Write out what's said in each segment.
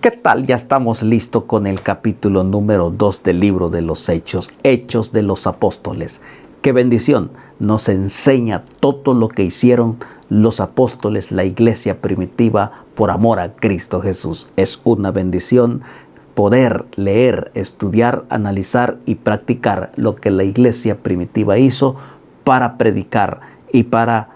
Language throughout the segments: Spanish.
¿Qué tal? Ya estamos listos con el capítulo número 2 del libro de los Hechos, Hechos de los Apóstoles. ¡Qué bendición! Nos enseña todo lo que hicieron los apóstoles, la iglesia primitiva, por amor a Cristo Jesús. Es una bendición poder leer, estudiar, analizar y practicar lo que la iglesia primitiva hizo para predicar y para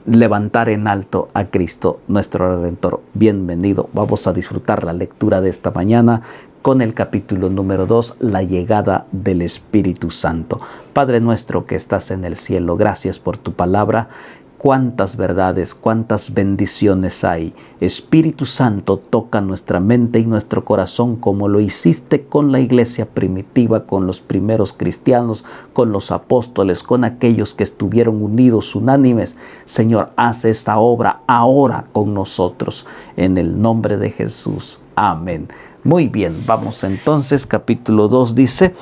levantar en alto a Cristo, nuestro Redentor. Bienvenido. Vamos a disfrutar la lectura de esta mañana con el capítulo número 2, la llegada del Espíritu Santo. Padre nuestro que estás en el cielo, gracias por tu palabra. Cuántas verdades, cuántas bendiciones hay. Espíritu Santo, toca nuestra mente y nuestro corazón como lo hiciste con la iglesia primitiva, con los primeros cristianos, con los apóstoles, con aquellos que estuvieron unidos, unánimes. Señor, haz esta obra ahora con nosotros. En el nombre de Jesús. Amén. Muy bien, vamos entonces, capítulo 2 dice: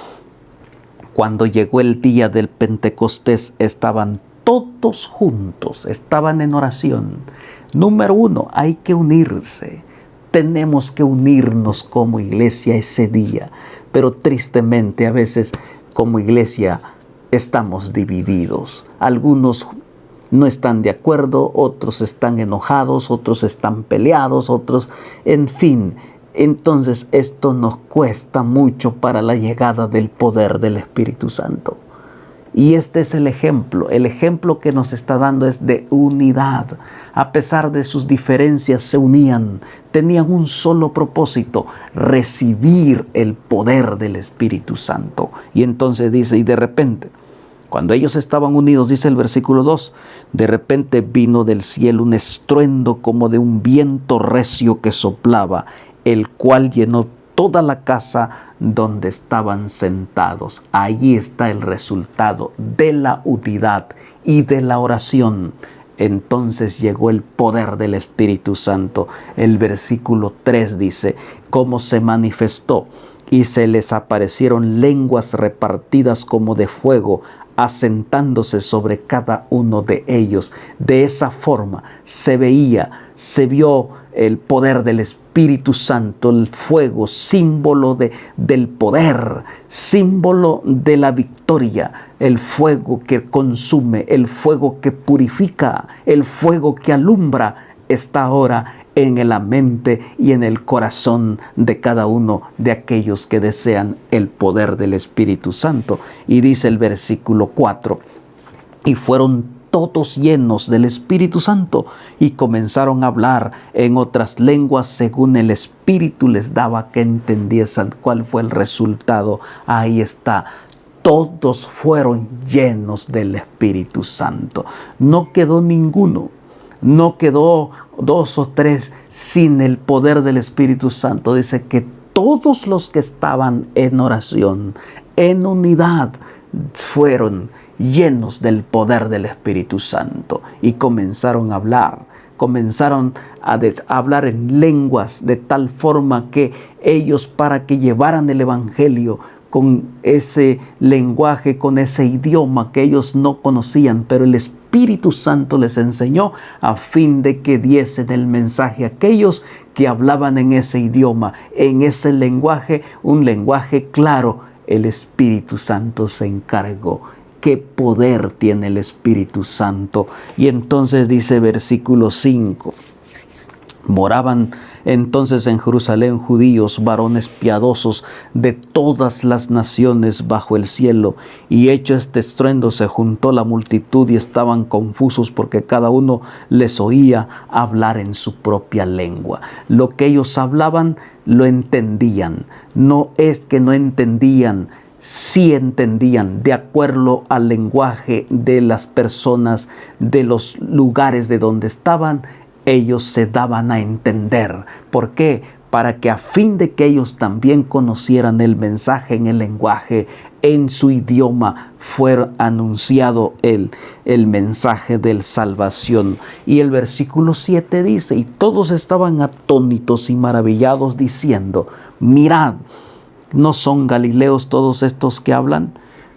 cuando llegó el día del Pentecostés, estaban todos juntos, estaban en oración. Número 1, hay que unirse. Tenemos que unirnos como iglesia ese día. Pero tristemente a veces como iglesia estamos divididos. Algunos no están de acuerdo, otros están enojados, otros están peleados, otros, en fin. Entonces esto nos cuesta mucho para la llegada del poder del Espíritu Santo. Y este es el ejemplo que nos está dando es de unidad. A pesar de sus diferencias se unían, tenían un solo propósito: recibir el poder del Espíritu Santo. Y entonces dice, y de repente, cuando ellos estaban unidos, dice el versículo 2, de repente vino del cielo un estruendo como de un viento recio que soplaba, el cual llenó toda la casa donde estaban sentados. Allí está el resultado de la unidad y de la oración. Entonces llegó el poder del Espíritu Santo. El versículo 3 dice, cómo se manifestó, y se les aparecieron lenguas repartidas como de fuego, asentándose sobre cada uno de ellos. De esa forma se vio el poder del Espíritu Santo, el fuego, símbolo del poder, símbolo de la victoria, el fuego que consume, el fuego que purifica, el fuego que alumbra, está ahora en la mente y en el corazón de cada uno de aquellos que desean el poder del Espíritu Santo. Y dice el versículo 4, y fueron todos llenos del Espíritu Santo y comenzaron a hablar en otras lenguas según el Espíritu les daba que entendiesen. ¿Cuál fue el resultado? Ahí está. Todos fueron llenos del Espíritu Santo. No quedó ninguno. No quedó 2 o 3 sin el poder del Espíritu Santo. Dice que todos los que estaban en oración, en unidad, fueron llenos del poder del Espíritu Santo y comenzaron a hablar. Comenzaron a hablar en lenguas de tal forma que ellos, para que llevaran el Evangelio con ese lenguaje, con ese idioma que ellos no conocían, pero el Espíritu Santo les enseñó a fin de que diesen el mensaje a aquellos que hablaban en ese idioma, en ese lenguaje, un lenguaje claro. El Espíritu Santo se encargó. ¿Qué poder tiene el Espíritu Santo? Y entonces dice versículo 5, moraban entonces en Jerusalén judíos, varones piadosos de todas las naciones bajo el cielo. Y hecho este estruendo se juntó la multitud y estaban confusos porque cada uno les oía hablar en su propia lengua. Lo que ellos hablaban lo entendían. No es que no entendían, sí entendían de acuerdo al lenguaje de las personas, de los lugares de donde estaban. Ellos se daban a entender. ¿Por qué? Para que a fin de que ellos también conocieran el mensaje en el lenguaje, en su idioma, fue anunciado el mensaje de salvación. Y el versículo 7 dice, y todos estaban atónitos y maravillados diciendo, mirad, ¿no son galileos todos estos que hablan?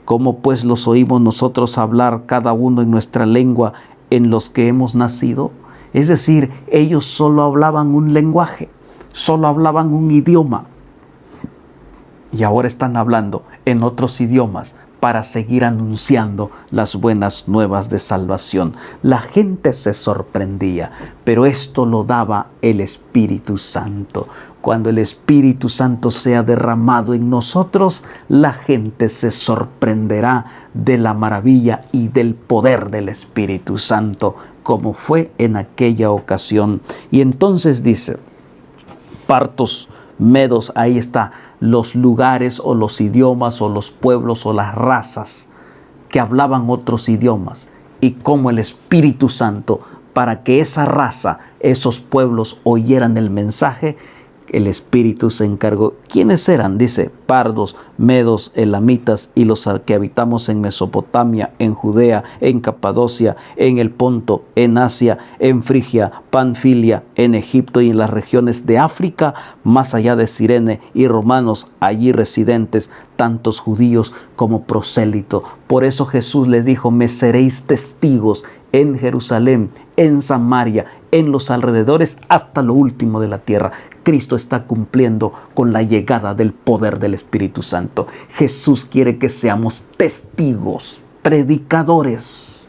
¿Cómo pues los oímos nosotros hablar cada uno en nuestra lengua en los que hemos nacido? Es decir, ellos solo hablaban un lenguaje. solo hablaban un idioma y ahora están hablando en otros idiomas para seguir anunciando las buenas nuevas de salvación. La gente se sorprendía, pero esto lo daba el Espíritu Santo. Cuando el Espíritu Santo sea derramado en nosotros, la gente se sorprenderá de la maravilla y del poder del Espíritu Santo, como fue en aquella ocasión. Y entonces dice, partos, medos, ahí está, los lugares o los idiomas o los pueblos o las razas que hablaban otros idiomas, y como el Espíritu Santo, para que esa raza, esos pueblos oyeran el mensaje, el Espíritu se encargó. ¿Quiénes eran? Dice, pardos, medos, elamitas y los que habitamos en Mesopotamia, en Judea, en Capadocia, en el Ponto, en Asia, en Frigia, Panfilia, en Egipto y en las regiones de África, más allá de Cirene, y romanos allí residentes, tantos judíos como prosélitos. Por eso Jesús les dijo, me seréis testigos en Jerusalén, en Samaria, en los alrededores, hasta lo último de la tierra. Cristo está cumpliendo con la llegada del poder del Espíritu Santo. Jesús quiere que seamos testigos, predicadores,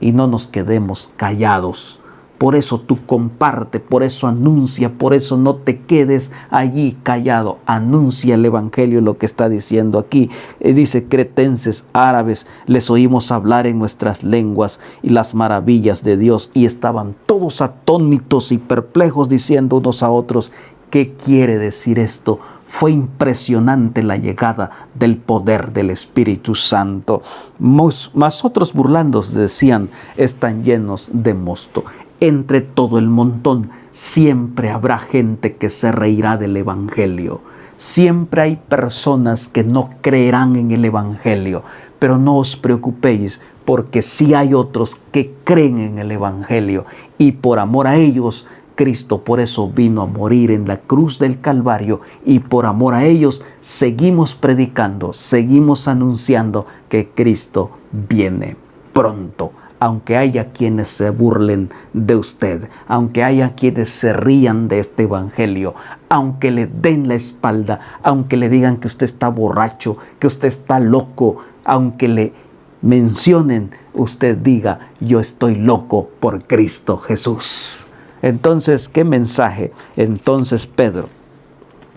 y no nos quedemos callados. Por eso tú comparte, por eso anuncia, por eso no te quedes allí callado. Anuncia el Evangelio, lo que está diciendo aquí. Dice, cretenses, árabes, les oímos hablar en nuestras lenguas y las maravillas de Dios. Y estaban todos atónitos y perplejos, diciendo unos a otros, ¿qué quiere decir esto? Fue impresionante la llegada del poder del Espíritu Santo. Mas otros burlándose decían, están llenos de mosto. Entre todo el montón siempre habrá gente que se reirá del Evangelio. Siempre hay personas que no creerán en el Evangelio. Pero no os preocupéis, porque sí hay otros que creen en el Evangelio. Y por amor a ellos, Cristo por eso vino a morir en la cruz del Calvario, y por amor a ellos seguimos predicando, seguimos anunciando que Cristo viene pronto. Aunque haya quienes se burlen de usted, aunque haya quienes se rían de este Evangelio, aunque le den la espalda, aunque le digan que usted está borracho, que usted está loco, aunque le mencionen, usted diga, yo estoy loco por Cristo Jesús. Entonces, ¿qué mensaje? Entonces Pedro,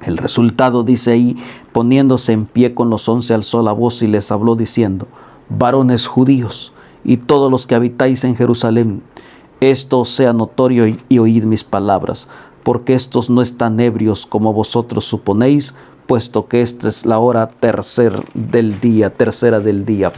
el resultado dice ahí, poniéndose en pie con los 11 alzó la voz y les habló diciendo, varones judíos y todos los que habitáis en Jerusalén, esto os sea notorio y oíd mis palabras, porque estos no están ebrios como vosotros suponéis, puesto que esta es la hora tercera del día.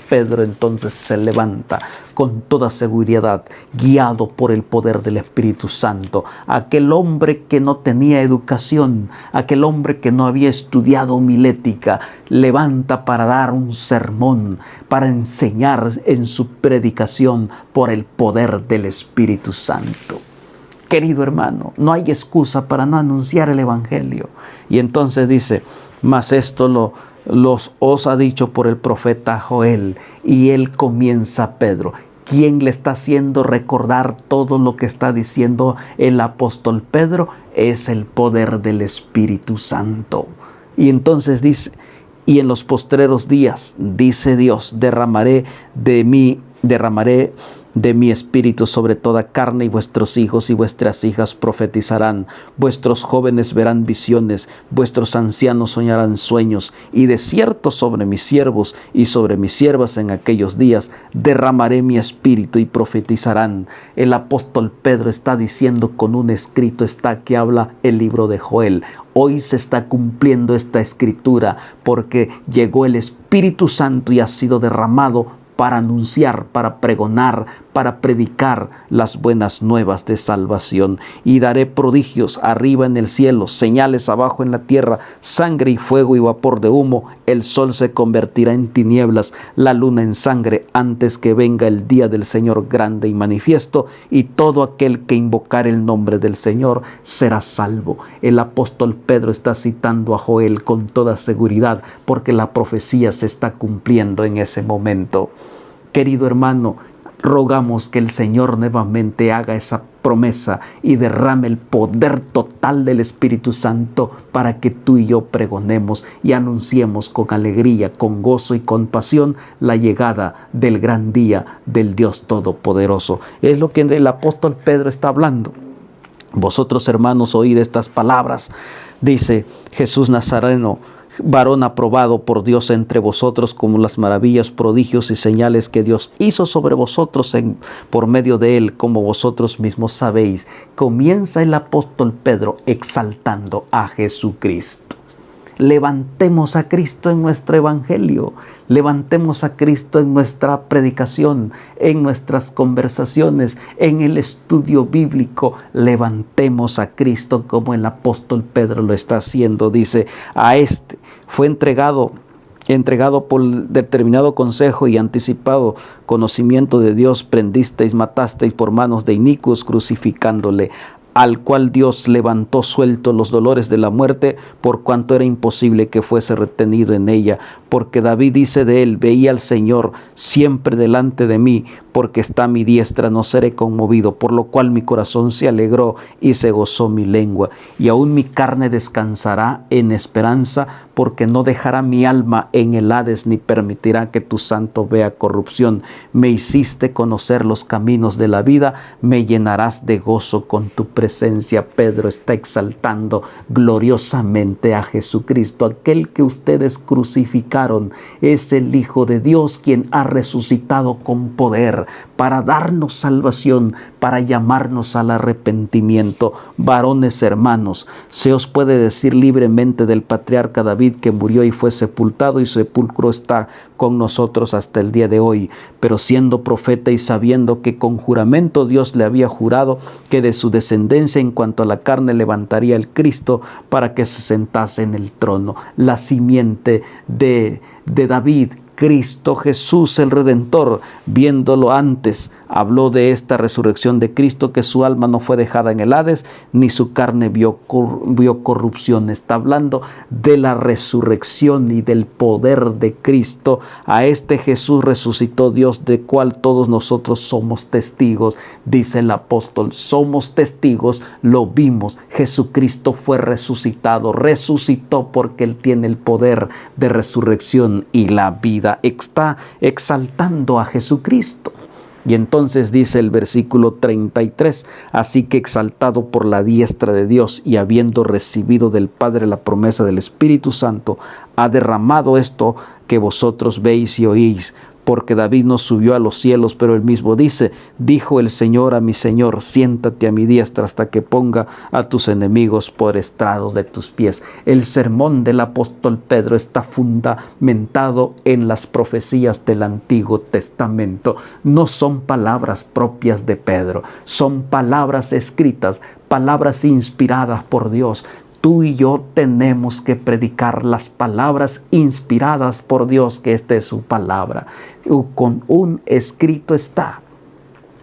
Pedro entonces se levanta con toda seguridad, guiado por el poder del Espíritu Santo. Aquel hombre que no tenía educación, aquel hombre que no había estudiado homilética, levanta para dar un sermón, para enseñar en su predicación por el poder del Espíritu Santo. Querido hermano, no hay excusa para no anunciar el Evangelio. Y entonces dice, mas esto os ha dicho por el profeta Joel. Y él comienza, Pedro. ¿Quién le está haciendo recordar todo lo que está diciendo el apóstol Pedro? Es el poder del Espíritu Santo. Y entonces dice, y en los postreros días, dice Dios, derramaré de mi espíritu sobre toda carne, y vuestros hijos y vuestras hijas profetizarán, vuestros jóvenes verán visiones, vuestros ancianos soñarán sueños, y de cierto sobre mis siervos y sobre mis siervas en aquellos días derramaré mi espíritu y profetizarán. El apóstol Pedro está diciendo con un escrito, está que habla el libro de Joel. Hoy se está cumpliendo esta escritura porque llegó el Espíritu Santo y ha sido derramado para anunciar, para pregonar, para predicar las buenas nuevas de salvación. Y daré prodigios arriba en el cielo, señales abajo en la tierra, sangre y fuego y vapor de humo. El sol se convertirá en tinieblas, la luna en sangre, antes que venga el día del Señor grande y manifiesto, y todo aquel que invocar el nombre del Señor será salvo. El apóstol Pedro está citando a Joel con toda seguridad, porque la profecía se está cumpliendo en ese momento. Querido hermano, rogamos que el Señor nuevamente haga esa promesa y derrame el poder total del Espíritu Santo para que tú y yo pregonemos y anunciemos con alegría, con gozo y con pasión la llegada del gran día del Dios Todopoderoso. Es lo que el apóstol Pedro está hablando. Vosotros, hermanos, oíd estas palabras. Dice Jesús Nazareno, varón aprobado por Dios entre vosotros, como las maravillas, prodigios y señales que Dios hizo sobre vosotros por medio de él, como vosotros mismos sabéis. Comienza el apóstol Pedro exaltando a Jesucristo. Levantemos a Cristo en nuestro evangelio, levantemos a Cristo en nuestra predicación, en nuestras conversaciones, en el estudio bíblico. Levantemos a Cristo como el apóstol Pedro lo está haciendo. Dice, a este fue entregado por determinado consejo y anticipado conocimiento de Dios, prendisteis, matasteis por manos de inicuos, crucificándole, al cual Dios levantó suelto los dolores de la muerte, por cuanto era imposible que fuese retenido en ella. Porque David dice de él, veía al Señor siempre delante de mí, porque está a mi diestra, no seré conmovido, por lo cual mi corazón se alegró y se gozó mi lengua. Y aún mi carne descansará en esperanza, porque no dejará mi alma en el Hades, ni permitirá que tu santo vea corrupción. Me hiciste conocer los caminos de la vida, me llenarás de gozo con tu presencia. Pedro está exaltando gloriosamente a Jesucristo. Aquel que ustedes crucificaron es el Hijo de Dios, quien ha resucitado con poder para darnos salvación, para llamarnos al arrepentimiento. Varones hermanos, se os puede decir libremente del patriarca David, que murió y fue sepultado, y su sepulcro está con nosotros hasta el día de hoy. Pero siendo profeta y sabiendo que con juramento Dios le había jurado que de su descendencia en cuanto a la carne levantaría el Cristo para que se sentase en el trono, la simiente de David, Cristo Jesús el Redentor, viéndolo antes, habló de esta resurrección de Cristo, que su alma no fue dejada en el Hades, ni su carne vio corrupción. Está hablando de la resurrección y del poder de Cristo. A este Jesús resucitó Dios, de cual todos nosotros somos testigos. Dice el apóstol, somos testigos, lo vimos. Jesucristo fue resucitado, resucitó porque Él tiene el poder de resurrección y la vida. Está exaltando a Jesucristo. Y entonces dice el versículo 33, así que exaltado por la diestra de Dios y habiendo recibido del Padre la promesa del Espíritu Santo, ha derramado esto que vosotros veis y oís. Porque David no subió a los cielos, pero él mismo dice, dijo el Señor a mi Señor, siéntate a mi diestra hasta que ponga a tus enemigos por estrado de tus pies. El sermón del apóstol Pedro está fundamentado en las profecías del Antiguo Testamento. No son palabras propias de Pedro, son palabras escritas, palabras inspiradas por Dios. Tú y yo tenemos que predicar las palabras inspiradas por Dios, que esta es su palabra. Con un escrito está.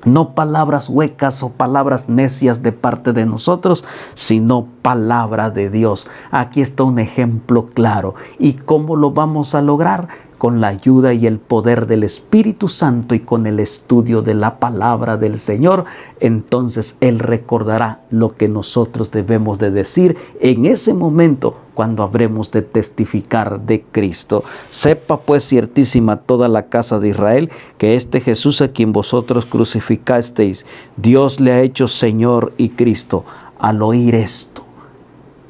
No palabras huecas o palabras necias de parte de nosotros, sino palabra de Dios. Aquí está un ejemplo claro. ¿Y cómo lo vamos a lograr? Con la ayuda y el poder del Espíritu Santo y con el estudio de la palabra del Señor. Entonces Él recordará lo que nosotros debemos de decir en ese momento, cuando habremos de testificar de Cristo. Sepa pues ciertísima toda la casa de Israel, que este Jesús a quien vosotros crucificasteis, Dios le ha hecho Señor y Cristo. Al oír esto,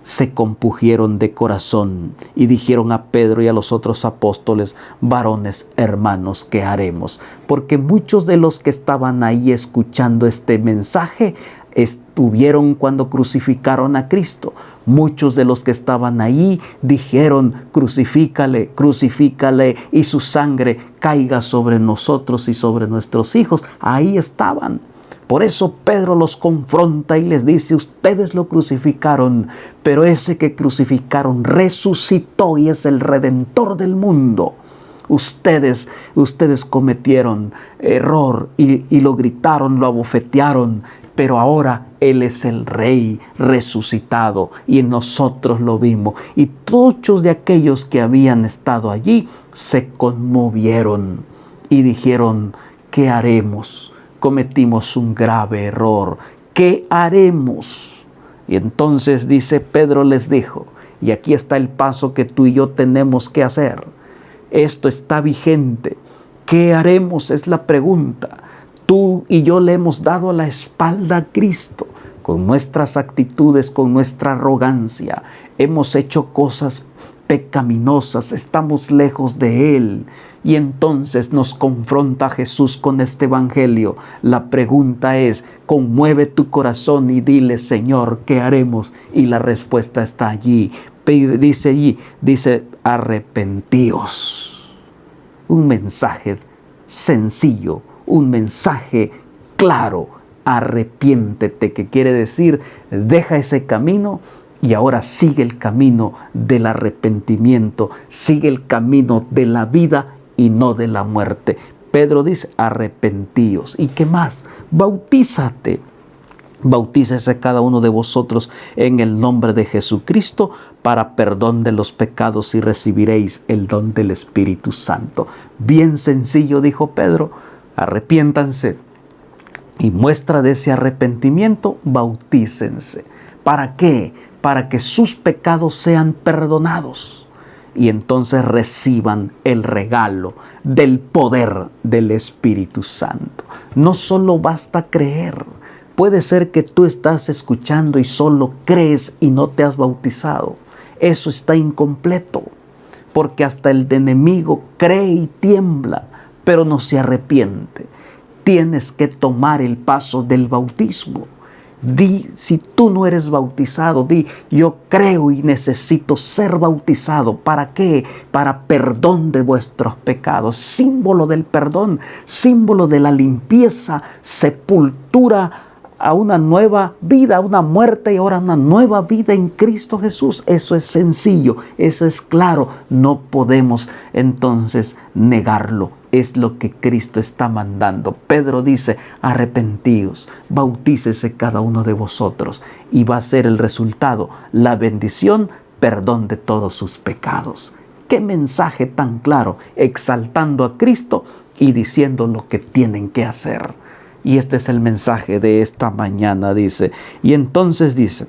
se compungieron de corazón y dijeron a Pedro y a los otros apóstoles, varones hermanos, ¿qué haremos? Porque muchos de los que estaban ahí escuchando este mensaje estuvieron cuando crucificaron a Cristo. Muchos de los que estaban ahí dijeron, crucifícale, crucifícale, y su sangre caiga sobre nosotros y sobre nuestros hijos. Ahí estaban. Por eso Pedro los confronta y les dice, ustedes lo crucificaron, pero ese que crucificaron resucitó y es el Redentor del mundo. Ustedes cometieron error y lo gritaron, lo abofetearon, pero ahora Él es el Rey resucitado y nosotros lo vimos. Y muchos de aquellos que habían estado allí se conmovieron y dijeron, ¿qué haremos? Cometimos un grave error. ¿qué haremos? Y entonces dice, Pedro les dijo, y aquí está el paso que tú y yo tenemos que hacer. Esto está vigente. ¿Qué haremos? Es la pregunta. Tú y yo le hemos dado la espalda a Cristo con nuestras actitudes, con nuestra arrogancia. Hemos hecho cosas pecaminosas, estamos lejos de Él. Y entonces nos confronta Jesús con este evangelio. La pregunta es, conmueve tu corazón y dile, Señor, ¿qué haremos? Y la respuesta está allí. Dice, arrepentíos. Un mensaje sencillo, un mensaje claro. Arrepiéntete, que quiere decir, deja ese camino y ahora sigue el camino del arrepentimiento, sigue el camino de la vida y no de la muerte. Pedro dice, arrepentíos. ¿Y qué más? Bautízate. Bautícese cada uno de vosotros en el nombre de Jesucristo para perdón de los pecados y recibiréis el don del Espíritu Santo. Bien sencillo, dijo Pedro, arrepiéntanse y muestra de ese arrepentimiento, bautícense. ¿Para qué? Para que sus pecados sean perdonados y entonces reciban el regalo del poder del Espíritu Santo. No solo basta creer. Puede ser que tú estás escuchando y solo crees y no te has bautizado. Eso está incompleto, porque hasta el enemigo cree y tiembla, pero no se arrepiente. Tienes que tomar el paso del bautismo. Di, si tú no eres bautizado, di, yo creo y necesito ser bautizado. ¿Para qué? Para perdón de vuestros pecados. Símbolo del perdón, símbolo de la limpieza, sepultura a una nueva vida, a una muerte y ahora una nueva vida en Cristo Jesús. Eso es sencillo, eso es claro. No podemos entonces negarlo. Es lo que Cristo está mandando. Pedro dice, arrepentíos, bautícese cada uno de vosotros y va a ser el resultado, la bendición, perdón de todos sus pecados. Qué mensaje tan claro, exaltando a Cristo y diciendo lo que tienen que hacer. Y este es el mensaje de esta mañana, dice. Y entonces dice,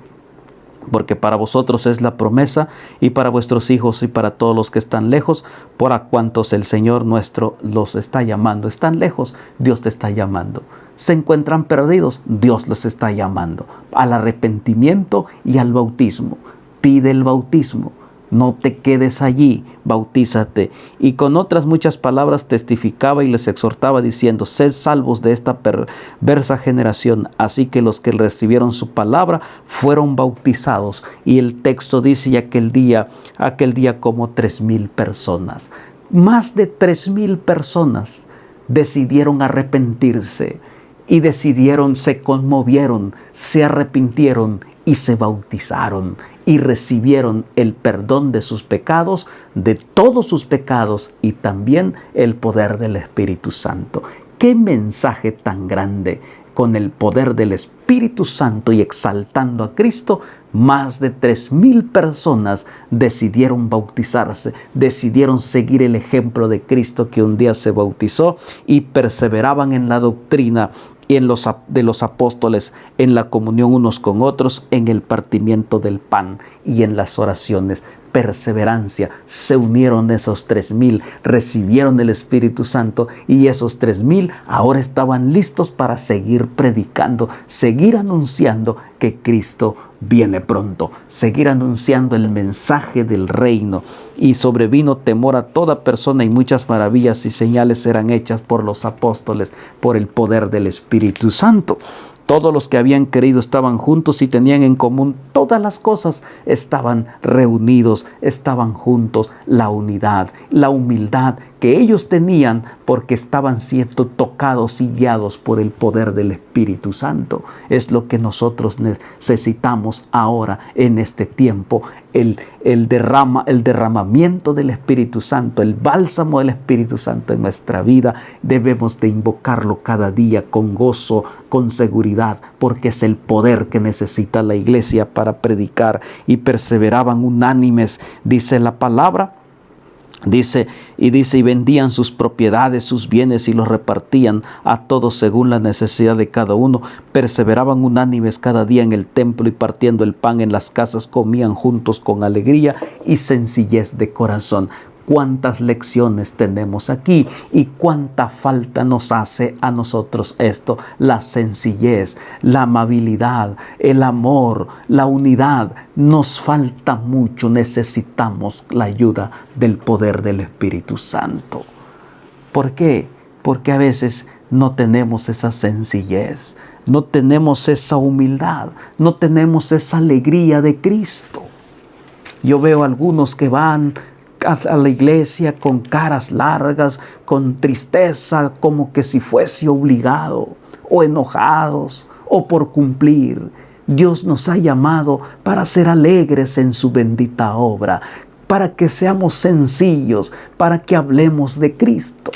porque para vosotros es la promesa y para vuestros hijos y para todos los que están lejos, por a cuantos el Señor nuestro los está llamando. Están lejos, Dios te está llamando. Se encuentran perdidos, Dios los está llamando al arrepentimiento y al bautismo. Pide el bautismo. No te quedes allí, bautízate. Y con otras muchas palabras testificaba y les exhortaba diciendo, sed salvos de esta perversa generación. Así que los que recibieron su palabra fueron bautizados. Y el texto dice, y aquel día como 3,000 personas. Más de 3,000 personas decidieron arrepentirse. Y se conmovieron, se arrepintieron y se bautizaron y recibieron el perdón de sus pecados, de todos sus pecados y también el poder del Espíritu Santo. ¡Qué mensaje tan grande! Con el poder del Espíritu Santo y exaltando a Cristo, más de 3,000 personas decidieron bautizarse, decidieron seguir el ejemplo de Cristo que un día se bautizó y perseveraban en la doctrina y de los apóstoles, en la comunión unos con otros, en el partimiento del pan y en las oraciones. Perseverancia, se unieron esos 3,000, recibieron el Espíritu Santo y esos 3,000 ahora estaban listos para seguir predicando, seguir anunciando que Cristo viene pronto, seguir anunciando el mensaje del reino. Y sobrevino temor a toda persona y muchas maravillas y señales eran hechas por los apóstoles por el poder del Espíritu Santo. Todos los que habían creído estaban juntos y tenían en común todas las cosas. Estaban reunidos, estaban juntos. La unidad, la humildad que ellos tenían porque estaban siendo tocados y guiados por el poder del Espíritu Santo. Es lo que nosotros necesitamos ahora en este tiempo. El derramamiento del Espíritu Santo, el bálsamo del Espíritu Santo en nuestra vida. Debemos de invocarlo cada día con gozo, con seguridad, porque es el poder que necesita la iglesia para predicar. Y perseveraban unánimes, dice la palabra, Dice, y vendían sus propiedades, sus bienes y los repartían a todos según la necesidad de cada uno. Perseveraban unánimes cada día en el templo y partiendo el pan en las casas comían juntos con alegría y sencillez de corazón. Cuántas lecciones tenemos aquí y cuánta falta nos hace a nosotros esto: la sencillez, la amabilidad, el amor, la unidad. Nos falta mucho, necesitamos la ayuda del poder del Espíritu Santo. ¿Por qué? Porque a veces no tenemos esa sencillez, no tenemos esa humildad, no tenemos esa alegría de Cristo. Yo veo algunos que van a la iglesia con caras largas, con tristeza, como que si fuese obligado, o enojados, o por cumplir. Dios nos ha llamado para ser alegres en su bendita obra, para que seamos sencillos, para que hablemos de Cristo.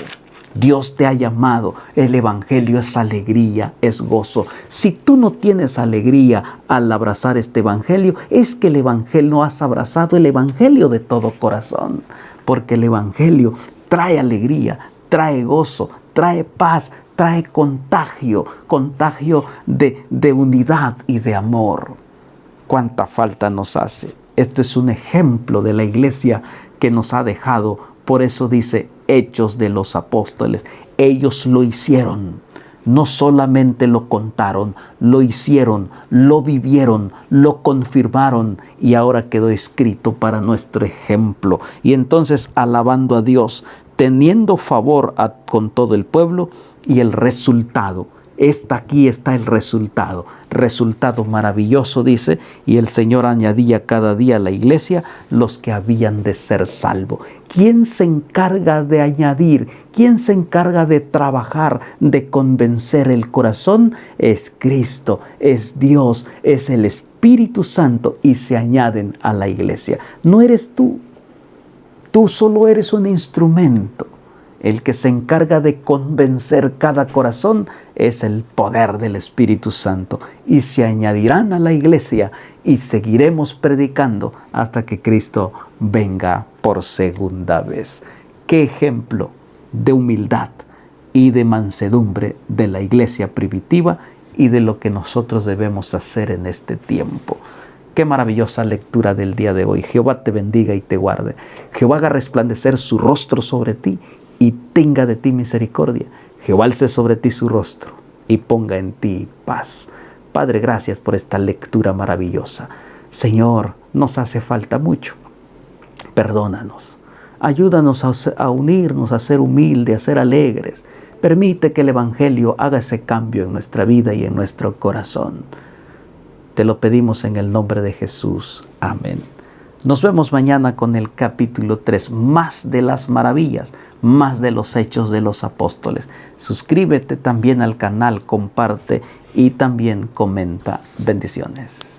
Dios te ha llamado. El Evangelio es alegría, es gozo. Si tú no tienes alegría al abrazar este Evangelio, es que el Evangelio no has abrazado el Evangelio de todo corazón. Porque el Evangelio trae alegría, trae gozo, trae paz, trae contagio de unidad y de amor. Cuánta falta nos hace. Esto es un ejemplo de la iglesia que nos ha dejado. Por eso dice Hechos de los Apóstoles. Ellos lo hicieron. No solamente lo contaron, lo hicieron, lo vivieron, lo confirmaron y ahora quedó escrito para nuestro ejemplo. Y entonces, alabando a Dios, teniendo favor con todo el pueblo, y el resultado. Aquí está el resultado maravilloso, dice, y el Señor añadía cada día a la iglesia los que habían de ser salvos. ¿Quién se encarga de añadir? ¿Quién se encarga de trabajar, de convencer el corazón? Es Cristo, es Dios, es el Espíritu Santo, y se añaden a la iglesia. No eres tú, tú solo eres un instrumento. El que se encarga de convencer cada corazón es el poder del Espíritu Santo. Y se añadirán a la iglesia y seguiremos predicando hasta que Cristo venga por segunda vez. Qué ejemplo de humildad y de mansedumbre de la iglesia primitiva y de lo que nosotros debemos hacer en este tiempo. Qué maravillosa lectura del día de hoy. Jehová te bendiga y te guarde. Jehová haga resplandecer su rostro sobre ti y tenga de ti misericordia. Jehová alce sobre ti su rostro y ponga en ti paz. Padre, gracias por esta lectura maravillosa. Señor, nos hace falta mucho. Perdónanos. Ayúdanos a unirnos, a ser humildes, a ser alegres. Permite que el Evangelio haga ese cambio en nuestra vida y en nuestro corazón. Te lo pedimos en el nombre de Jesús. Amén. Nos vemos mañana con el capítulo 3, más de las maravillas, más de los hechos de los apóstoles. Suscríbete también al canal, comparte y también comenta. Bendiciones.